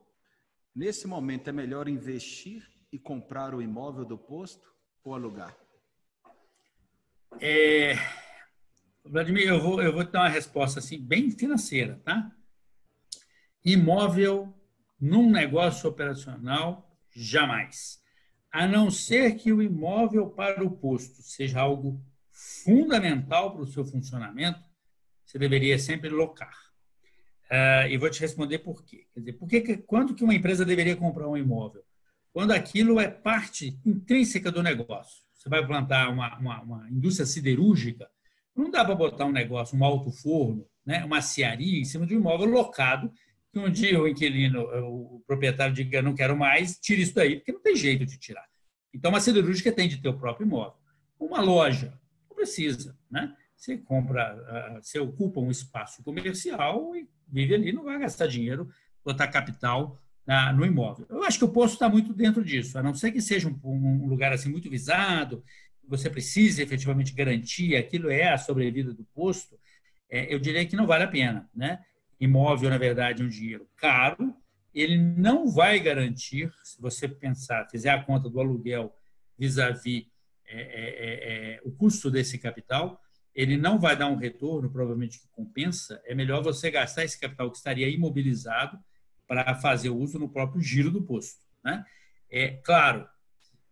nesse momento é melhor investir e comprar o imóvel do posto ou alugar? Vladimir, eu vou te dar uma resposta assim, bem financeira, tá? Imóvel num negócio operacional, jamais. A não ser que o imóvel para o posto seja algo fundamental para o seu funcionamento, você deveria sempre locar. E vou te responder por quê. Quer dizer, quando que uma empresa deveria comprar um imóvel? Quando aquilo é parte intrínseca do negócio. Você vai plantar uma indústria siderúrgica, não dá para botar um negócio, um alto forno, né, uma aciaria em cima de um imóvel locado, que um dia o inquilino, o proprietário diga, não quero mais, tire isso daí, porque não tem jeito de tirar. Então, uma siderúrgica tem de ter o próprio imóvel. Uma loja, não precisa, né? Você compra, você ocupa um espaço comercial e vive ali, não vai gastar dinheiro, botar capital no imóvel. Eu acho que o posto está muito dentro disso, a não ser que seja um lugar assim muito visado, você precisa efetivamente garantir, aquilo é a sobrevida do posto, eu diria que não vale a pena, né? Imóvel, na verdade, é um dinheiro caro, ele não vai garantir, se você pensar, fizer a conta do aluguel vis-à-vis o custo desse capital, ele não vai dar um retorno, provavelmente, que compensa. É melhor você gastar esse capital que estaria imobilizado para fazer uso no próprio giro do posto, né? Claro,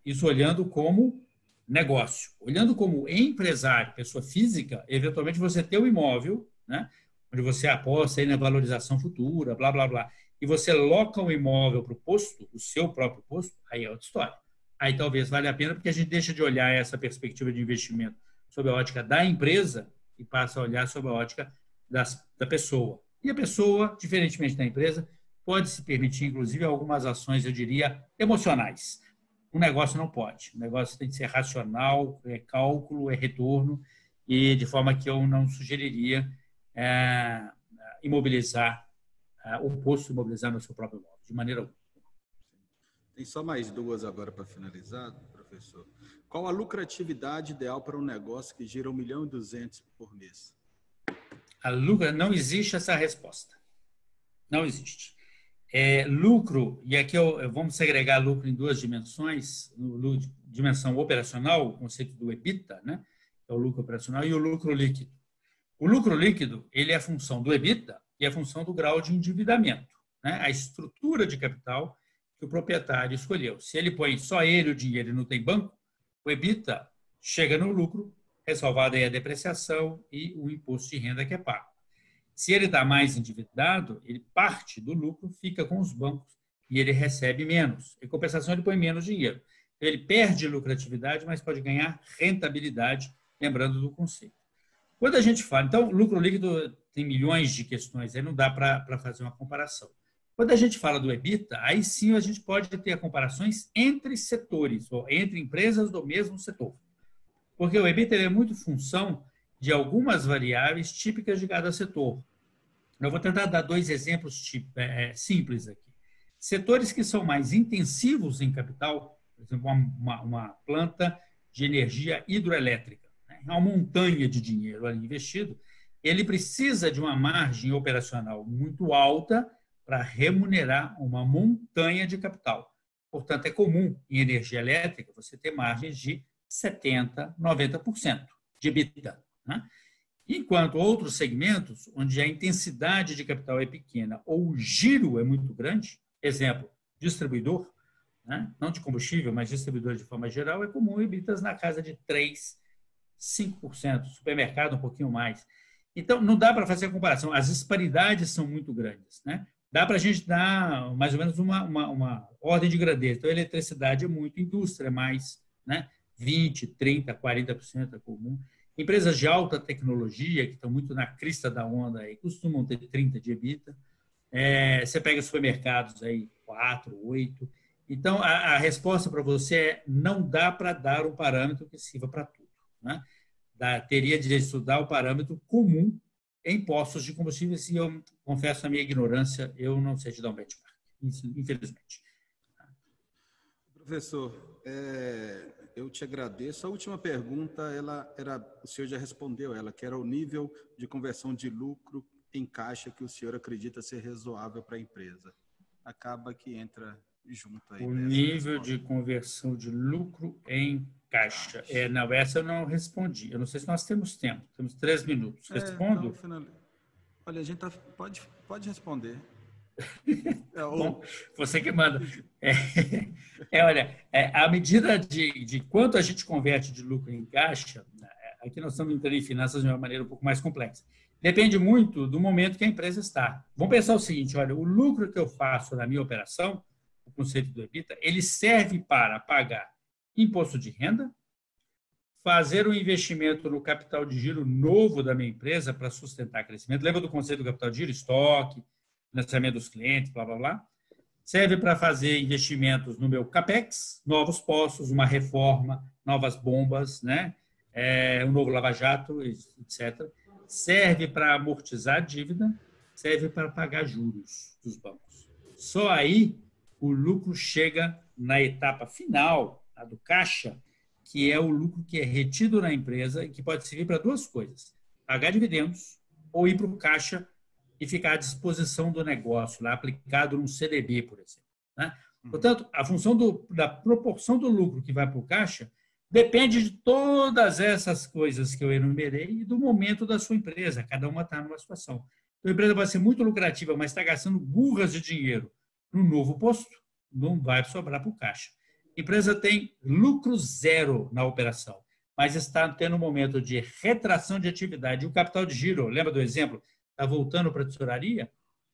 isso olhando como negócio. Olhando como empresário, pessoa física, eventualmente você tem um imóvel, né, onde você aposta aí na valorização futura, blá, blá, blá, e você loca o imóvel para o posto, o seu próprio posto, aí é outra história. Aí talvez valha a pena, porque a gente deixa de olhar essa perspectiva de investimento sob a ótica da empresa e passa a olhar sob a ótica da pessoa. E a pessoa, diferentemente da empresa, pode se permitir, inclusive, algumas ações, eu diria, emocionais. um negócio não pode. O negócio tem que ser racional, é cálculo, é retorno, e de forma que eu não sugeriria imobilizar, o posto imobilizar no seu próprio imóvel, de maneira alguma. Tem só mais duas agora para finalizar, professor. Qual a lucratividade ideal para um negócio que gira 1.200.000 por mês? Não existe essa resposta. Não existe. Lucro, e aqui vamos segregar lucro em duas dimensões, dimensão operacional, o conceito do EBITDA, né? É o lucro operacional, e o lucro líquido. O lucro líquido, ele é a função do EBITDA e a função do grau de endividamento, né? A estrutura de capital que o proprietário escolheu. Se ele põe só ele o dinheiro e não tem banco, o EBITDA chega no lucro, ressalvado aí a depreciação e o imposto de renda que é pago. Se ele está mais endividado, ele parte do lucro, fica com os bancos e ele recebe menos. Em compensação, ele põe menos dinheiro. Então, ele perde lucratividade, mas pode ganhar rentabilidade, lembrando do conceito. Quando a gente fala, então, lucro líquido tem milhões de questões, aí não dá para fazer uma comparação. Quando a gente fala do EBITDA, aí sim a gente pode ter comparações entre setores, ou entre empresas do mesmo setor. Porque o EBITDA é muito função de algumas variáveis típicas de cada setor. Eu vou tentar dar dois exemplos simples aqui. Setores que são mais intensivos em capital, por exemplo, uma planta de energia hidroelétrica, né? Uma montanha de dinheiro ali investido, ele precisa de uma margem operacional muito alta para remunerar uma montanha de capital. Portanto, é comum em energia elétrica você ter margens de 70%, 90% de EBITDA, né? Enquanto outros segmentos, onde a intensidade de capital é pequena ou o giro é muito grande, exemplo, distribuidor, né? Não de combustível, mas distribuidor de forma geral, é comum EBITDAs na casa de 3%, 5%, supermercado um pouquinho mais. Então, não dá para fazer a comparação, as disparidades são muito grandes, né? Dá para a gente dar mais ou menos uma ordem de grandeza. Então, a eletricidade é muito, indústria é mais, né? 20%, 30%, 40% é comum. Empresas de alta tecnologia, que estão muito na crista da onda, aí, costumam ter 30% de EBITDA. Você pega supermercados, aí, 4%, 8%. Então, a resposta para você é não dá para dar um parâmetro que sirva para tudo, né? Teria de estudar o parâmetro comum em postos de combustíveis, e eu confesso a minha ignorância, eu não sei te dar um benchmark, infelizmente. Professor, eu te agradeço. A última pergunta, o senhor já respondeu ela, que era o nível de conversão de lucro em caixa que o senhor acredita ser razoável para a empresa. Acaba que entra junto aí. O nível de conversão de lucro em caixa. Não, essa eu não respondi. Eu não sei se nós temos tempo. Temos 3 minutos. Respondo? Então, olha, a gente pode responder. Bom, você que manda. Olha, a medida de quanto a gente converte de lucro em caixa, aqui nós estamos entrando em finanças de uma maneira um pouco mais complexa. Depende muito do momento que a empresa está. Vamos pensar o seguinte, olha, o lucro que eu faço na minha operação, o conceito do EBITDA, ele serve para pagar imposto de renda, fazer um investimento no capital de giro novo da minha empresa para sustentar crescimento. Lembra do conceito do capital de giro? Estoque, financiamento dos clientes, blá, blá, blá. Serve para fazer investimentos no meu CAPEX, novos postos, uma reforma, novas bombas, né? Um novo lava-jato, etc. Serve para amortizar a dívida, serve para pagar juros dos bancos. Só aí o lucro chega na etapa final, a do caixa, que é o lucro que é retido na empresa e que pode servir para duas coisas: pagar dividendos ou ir para o caixa e ficar à disposição do negócio, lá, aplicado num CDB, por exemplo, né? Portanto, a função da proporção do lucro que vai para o caixa depende de todas essas coisas que eu enumerei e do momento da sua empresa. Cada uma está numa situação. Então, a empresa vai ser muito lucrativa, mas está gastando burras de dinheiro no novo posto, não vai sobrar para o caixa. A empresa tem lucro zero na operação, mas está tendo um momento de retração de atividade. O capital de giro, lembra do exemplo? Está voltando para a tesouraria,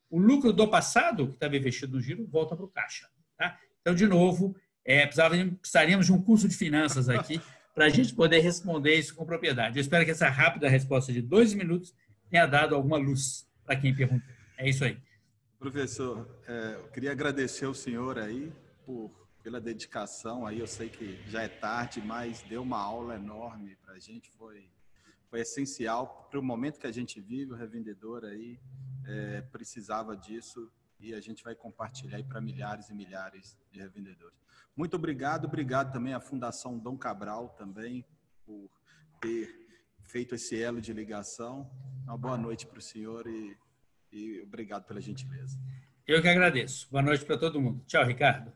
o lucro do passado, que estava investido no giro, volta para o caixa. Tá? Então, de novo, precisaríamos de um curso de finanças aqui para a gente poder responder isso com propriedade. Eu espero que essa rápida resposta de 2 minutos tenha dado alguma luz para quem perguntou. É isso aí. Professor, eu queria agradecer ao senhor aí por pela dedicação. Aí eu sei que já é tarde, mas deu uma aula enorme para a gente, foi essencial para o momento que a gente vive. O revendedor aí precisava disso e a gente vai compartilhar aí para milhares e milhares de revendedores. Muito obrigado também à Fundação Dom Cabral também por ter feito esse elo de ligação. Uma boa noite para o senhor e obrigado pela gentileza. Eu que agradeço. Boa noite para todo mundo. Tchau, Ricardo.